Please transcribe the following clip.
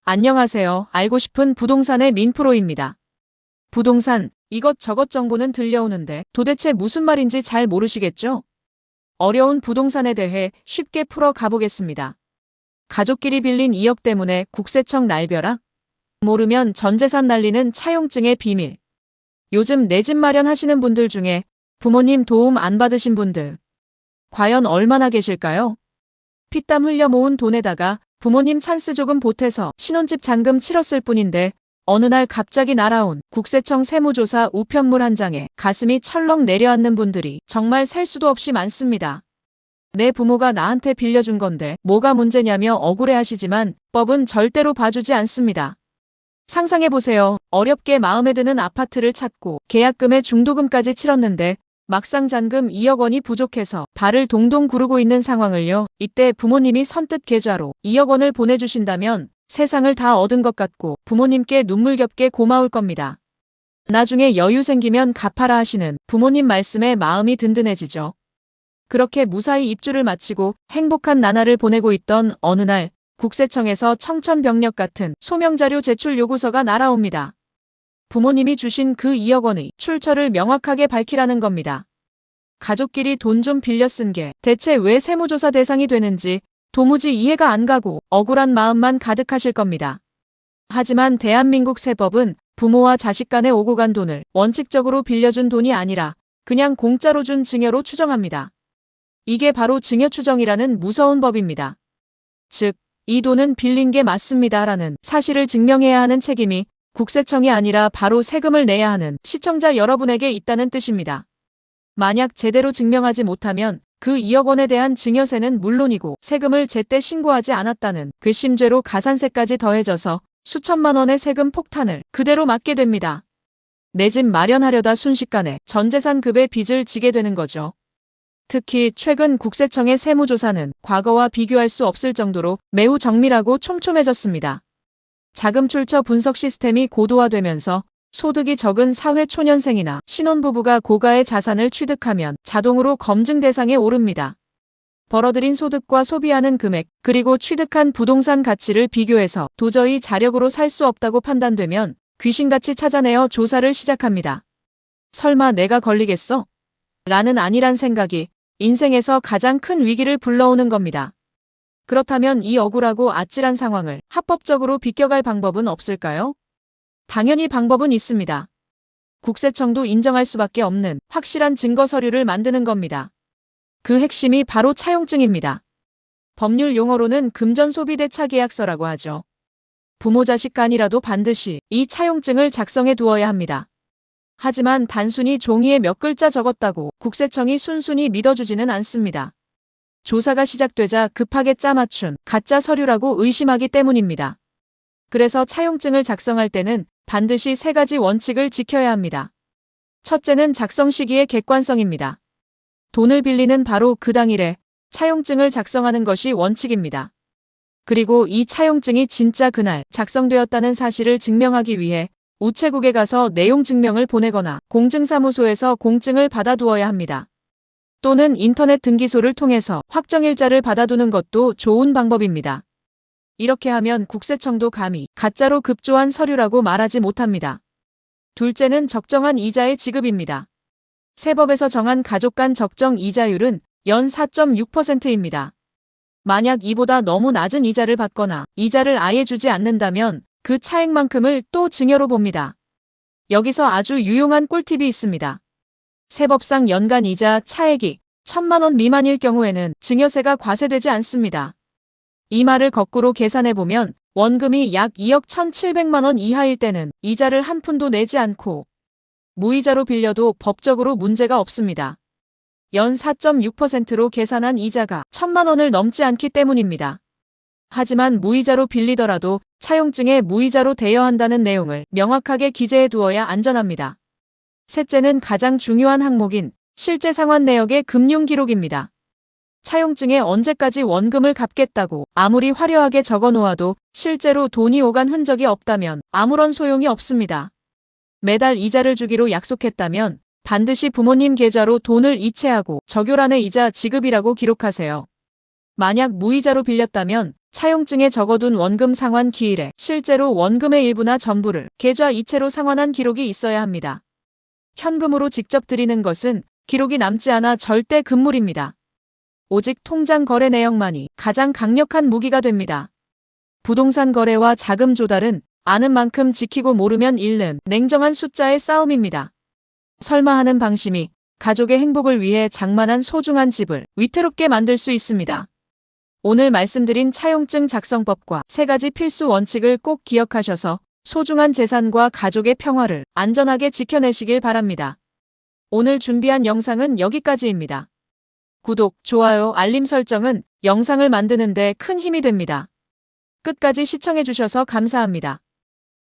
안녕하세요. 알고 싶은 부동산의 민프로입니다. 부동산, 이것저것 정보는 들려오는데 도대체 무슨 말인지 잘 모르시겠죠? 어려운 부동산에 대해 쉽게 풀어 가보겠습니다. 가족끼리 빌린 2억 때문에 국세청 날벼락? 모르면 전재산 날리는 차용증의 비밀. 요즘 내 집 마련하시는 분들 중에 부모님 도움 안 받으신 분들 과연 얼마나 계실까요? 피땀 흘려 모은 돈에다가 부모님 찬스 조금 보태서 신혼집 잔금 치렀을 뿐인데 어느 날 갑자기 날아온 국세청 세무조사 우편물 한 장에 가슴이 철렁 내려앉는 분들이 정말 셀 수도 없이 많습니다. 내 부모가 나한테 빌려준 건데 뭐가 문제냐며 억울해하시지만 법은 절대로 봐주지 않습니다. 상상해보세요. 어렵게 마음에 드는 아파트를 찾고 계약금에 중도금까지 치렀는데 막상 잔금 2억 원이 부족해서 발을 동동 구르고 있는 상황을요. 이때 부모님이 선뜻 계좌로 2억 원을 보내주신다면 세상을 다 얻은 것 같고 부모님께 눈물겹게 고마울 겁니다. 나중에 여유 생기면 갚아라 하시는 부모님 말씀에 마음이 든든해지죠. 그렇게 무사히 입주를 마치고 행복한 나날을 보내고 있던 어느 날 국세청에서 청천벽력 같은 소명자료 제출 요구서가 날아옵니다. 부모님이 주신 그 2억 원의 출처를 명확하게 밝히라는 겁니다. 가족끼리 돈 좀 빌려 쓴 게 대체 왜 세무조사 대상이 되는지 도무지 이해가 안 가고 억울한 마음만 가득하실 겁니다. 하지만 대한민국 세법은 부모와 자식 간에 오고 간 돈을 원칙적으로 빌려준 돈이 아니라 그냥 공짜로 준 증여로 추정합니다. 이게 바로 증여추정이라는 무서운 법입니다. 즉, 이 돈은 빌린 게 맞습니다라는 사실을 증명해야 하는 책임이 국세청이 아니라 바로 세금을 내야 하는 시청자 여러분에게 있다는 뜻입니다. 만약 제대로 증명하지 못하면 그 2억 원에 대한 증여세는 물론이고 세금을 제때 신고하지 않았다는 괘씸죄로 가산세까지 더해져서 수천만 원의 세금 폭탄을 그대로 맞게 됩니다. 내 집 마련하려다 순식간에 전재산 급의 빚을 지게 되는 거죠. 특히 최근 국세청의 세무조사는 과거와 비교할 수 없을 정도로 매우 정밀하고 촘촘해졌습니다. 자금 출처 분석 시스템이 고도화되면서 소득이 적은 사회초년생이나 신혼부부가 고가의 자산을 취득하면 자동으로 검증 대상에 오릅니다. 벌어들인 소득과 소비하는 금액, 그리고 취득한 부동산 가치를 비교해서 도저히 자력으로 살 수 없다고 판단되면 귀신같이 찾아내어 조사를 시작합니다. 설마 내가 걸리겠어? 라는 안일한 생각이 인생에서 가장 큰 위기를 불러오는 겁니다. 그렇다면 이 억울하고 아찔한 상황을 합법적으로 비껴갈 방법은 없을까요? 당연히 방법은 있습니다. 국세청도 인정할 수밖에 없는 확실한 증거 서류를 만드는 겁니다. 그 핵심이 바로 차용증입니다. 법률 용어로는 금전소비대차 계약서라고 하죠. 부모 자식 간이라도 반드시 이 차용증을 작성해 두어야 합니다. 하지만 단순히 종이에 몇 글자 적었다고 국세청이 순순히 믿어주지는 않습니다. 조사가 시작되자 급하게 짜맞춘 가짜 서류라고 의심하기 때문입니다. 그래서 차용증을 작성할 때는 반드시 3가지 원칙을 지켜야 합니다. 첫째는 작성 시기의 객관성입니다. 돈을 빌리는 바로 그 당일에 차용증을 작성하는 것이 원칙입니다. 그리고 이 차용증이 진짜 그날 작성되었다는 사실을 증명하기 위해 우체국에 가서 내용 증명을 보내거나 공증사무소에서 공증을 받아두어야 합니다. 또는 인터넷 등기소를 통해서 확정일자를 받아두는 것도 좋은 방법입니다. 이렇게 하면 국세청도 감히 가짜로 급조한 서류라고 말하지 못합니다. 둘째는 적정한 이자의 지급입니다. 세법에서 정한 가족 간 적정 이자율은 연 4.6%입니다. 만약 이보다 너무 낮은 이자를 받거나 이자를 아예 주지 않는다면 그 차액만큼을 또 증여로 봅니다. 여기서 아주 유용한 꿀팁이 있습니다. 세법상 연간 이자 차액이 1,000만 원 미만일 경우에는 증여세가 과세되지 않습니다. 이 말을 거꾸로 계산해보면 원금이 약 2억 1,700만 원 이하일 때는 이자를 한 푼도 내지 않고 무이자로 빌려도 법적으로 문제가 없습니다. 연 4.6%로 계산한 이자가 1,000만 원을 넘지 않기 때문입니다. 하지만 무이자로 빌리더라도 차용증에 무이자로 대여한다는 내용을 명확하게 기재해 두어야 안전합니다. 셋째는 가장 중요한 항목인 실제 상환 내역의 금융 기록입니다. 차용증에 언제까지 원금을 갚겠다고 아무리 화려하게 적어 놓아도 실제로 돈이 오간 흔적이 없다면 아무런 소용이 없습니다. 매달 이자를 주기로 약속했다면 반드시 부모님 계좌로 돈을 이체하고 적요란에 이자 지급이라고 기록하세요. 만약 무이자로 빌렸다면 차용증에 적어둔 원금 상환 기일에 실제로 원금의 일부나 전부를 계좌 이체로 상환한 기록이 있어야 합니다. 현금으로 직접 드리는 것은 기록이 남지 않아 절대 금물입니다. 오직 통장 거래 내역만이 가장 강력한 무기가 됩니다. 부동산 거래와 자금 조달은 아는 만큼 지키고 모르면 잃는 냉정한 숫자의 싸움입니다. 설마 하는 방심이 가족의 행복을 위해 장만한 소중한 집을 위태롭게 만들 수 있습니다. 오늘 말씀드린 차용증 작성법과 3가지 필수 원칙을 꼭 기억하셔서 소중한 재산과 가족의 평화를 안전하게 지켜내시길 바랍니다. 오늘 준비한 영상은 여기까지입니다. 구독, 좋아요, 알림 설정은 영상을 만드는 데 큰 힘이 됩니다. 끝까지 시청해주셔서 감사합니다.